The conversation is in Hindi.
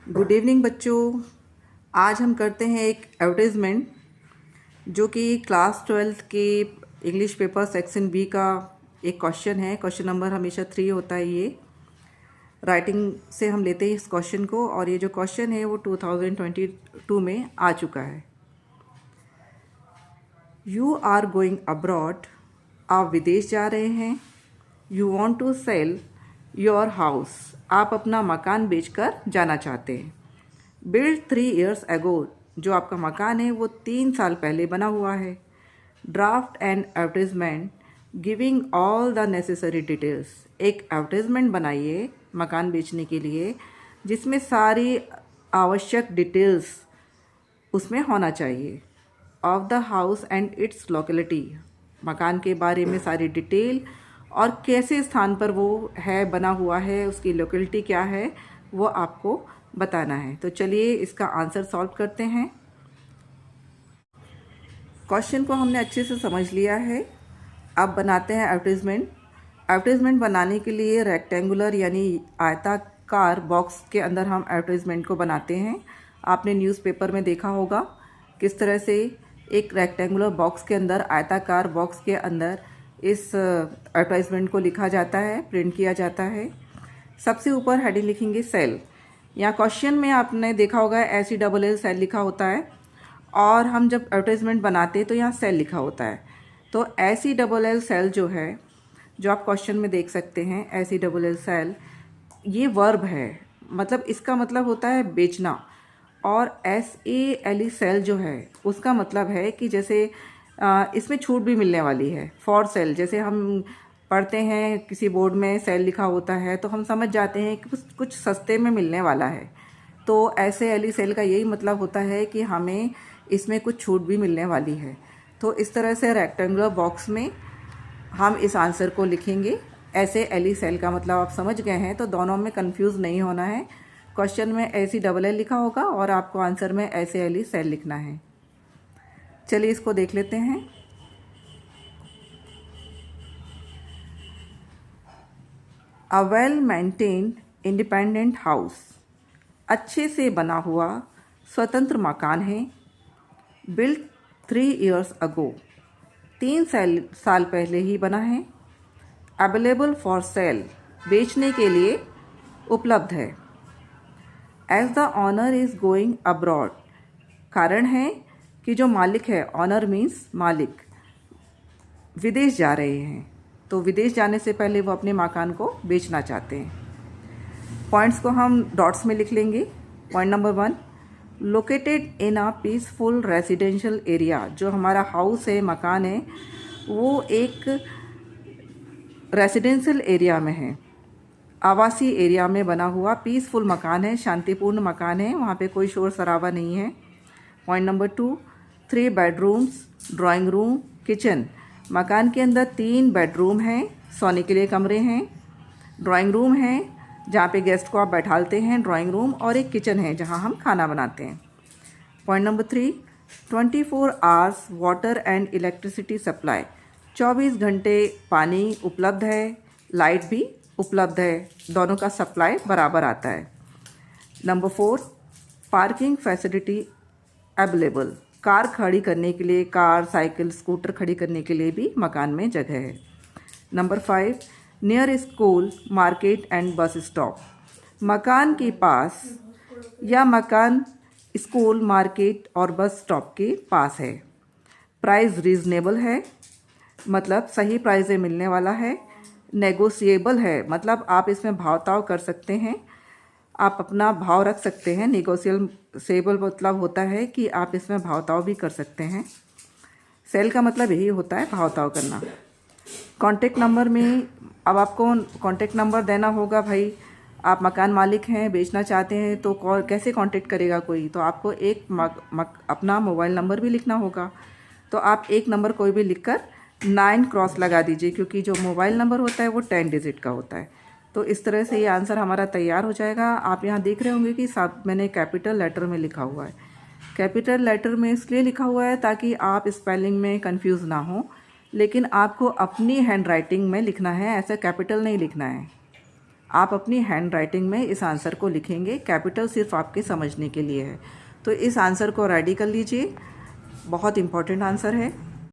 गुड इवनिंग बच्चों। आज हम करते हैं एक एडवर्टाइजमेंट जो कि क्लास 12th के इंग्लिश पेपर सेक्शन बी का एक क्वेश्चन है। क्वेश्चन नंबर हमेशा 3 होता है। ये राइटिंग से हम लेते हैं इस क्वेश्चन को, और ये जो क्वेश्चन है वो 2022 में आ चुका है। यू आर गोइंग अब्रॉड, आप विदेश जा रहे हैं। You want to sell your house, आप अपना मकान बेचकर जाना चाहते हैं। बिल्ड 3 years ago, जो आपका मकान है वो 3 साल पहले बना हुआ है। Draft and advertisement giving all the necessary details, एक एडवर्टीजमेंट बनाइए मकान बेचने के लिए जिसमें सारी आवश्यक डिटेल्स उसमें होना चाहिए। Of the house and it's locality, मकान के बारे में सारी डिटेल और कैसे स्थान पर वो है बना हुआ है, उसकी लोकेलिटी क्या है वो आपको बताना है। तो चलिए इसका आंसर सॉल्व करते हैं। क्वेश्चन को हमने अच्छे से समझ लिया है। अब बनाते हैं एडवर्टीजमेंट। एडवर्टीजमेंट बनाने के लिए रेक्टेंगुलर यानी आयताकार बॉक्स के अंदर हम एडवर्टीजमेंट को बनाते हैं। आपने न्यूज़पेपर में देखा होगा किस तरह से एक रेक्टेंगुलर बॉक्स के अंदर, आयताकार बॉक्स के अंदर इस एडवर्टाइजमेंट को लिखा जाता है, प्रिंट किया जाता है। सबसे ऊपर हेडिंग लिखेंगे सेल। यहाँ क्वेश्चन में आपने देखा होगा SELL सेल लिखा होता है, और हम जब एडवर्टाइजमेंट बनाते हैं तो यहाँ सेल लिखा होता है। तो SELL सेल जो है, जो आप क्वेश्चन में देख सकते हैं, SELL सेल ये वर्ब है, मतलब इसका मतलब होता है बेचना। और SALE सेल जो है उसका मतलब है कि जैसे इसमें छूट भी मिलने वाली है। फॉर सेल, जैसे हम पढ़ते हैं किसी बोर्ड में सेल लिखा होता है तो हम समझ जाते हैं कि कुछ सस्ते में मिलने वाला है। तो SALE सेल का यही मतलब होता है कि हमें इसमें कुछ छूट भी मिलने वाली है। तो इस तरह से रेक्टेंगुलर बॉक्स में हम इस आंसर को लिखेंगे। SALE सेल का मतलब आप समझ गए हैं, तो दोनों में कंफ्यूज नहीं होना है। क्वेश्चन में SELL लिखा होगा और आपको आंसर में SALE सेल लिखना है। चलिए इसको देख लेते हैं। A well maintained independent house, अच्छे से बना हुआ स्वतंत्र मकान है। बिल्ट 3 years ago, 3 साल पहले ही बना है। अवेलेबल फॉर सेल, बेचने के लिए उपलब्ध है। As the owner is going abroad, कारण है कि जो मालिक है, ऑनर मीन्स मालिक, विदेश जा रहे हैं। तो विदेश जाने से पहले वो अपने मकान को बेचना चाहते हैं। पॉइंट्स को हम डॉट्स में लिख लेंगे। Point number 1, located in a peaceful residential area, जो हमारा हाउस है, मकान है, वो एक रेजिडेंशियल एरिया में है, आवासीय एरिया में बना हुआ पीसफुल मकान है, शांतिपूर्ण मकान है, वहाँ पे कोई शोर शराबा नहीं है। Point number 2, 3 bedrooms, drawing room, kitchen, मकान के अंदर 3 बेडरूम हैं, सोने के लिए कमरे हैं, ड्राइंग रूम है जहाँ पे गेस्ट को आप बैठालते हैं, ड्राइंग रूम, और एक किचन है जहाँ हम खाना बनाते हैं। Point number 3, 24 hours water and electricity supply, 24 घंटे पानी उपलब्ध है, लाइट भी उपलब्ध है, दोनों का सप्लाई बराबर आता है। Number 4, parking facility available, car खड़ी करने के लिए, कार, साइकिल, स्कूटर खड़ी करने के लिए भी मकान में जगह है। Number 5, near school, market and bus stop, मकान के पास या मकान स्कूल, मार्केट और बस स्टॉप के पास है। प्राइस रीजनेबल है, मतलब सही प्राइस में मिलने वाला है। नेगोशिएबल है, मतलब आप इसमें भाव ताव कर सकते हैं, आप अपना भाव रख सकते हैं। नेगोशिएबल मतलब होता है कि आप इसमें भाव ताव भी कर सकते हैं। सेल का मतलब यही होता है, भाव ताव करना। कॉन्टेक्ट नंबर में अब आपको कॉन्टेक्ट नंबर देना होगा। भाई आप मकान मालिक हैं, बेचना चाहते हैं, तो कैसे कांटेक्ट करेगा कोई? तो आपको एक अपना मोबाइल नंबर भी लिखना होगा। तो आप एक नंबर कोई भी लिखकर 9 क्रॉस लगा दीजिए, क्योंकि जो मोबाइल नंबर होता है वो 10 डिजिट का होता है। तो इस तरह से ये आंसर हमारा तैयार हो जाएगा। आप यहाँ देख रहे होंगे कि साथ मैंने कैपिटल लेटर में लिखा हुआ है। कैपिटल लेटर में इसलिए लिखा हुआ है ताकि आप स्पेलिंग में कंफ्यूज ना हो, लेकिन आपको अपनी हैंड राइटिंग में लिखना है, ऐसा कैपिटल नहीं लिखना है। आप अपनी हैंड राइटिंग में इस आंसर को लिखेंगे, कैपिटल सिर्फ आपके समझने के लिए है। तो इस आंसर को रेडी कर लीजिए, बहुत इम्पोर्टेंट आंसर है।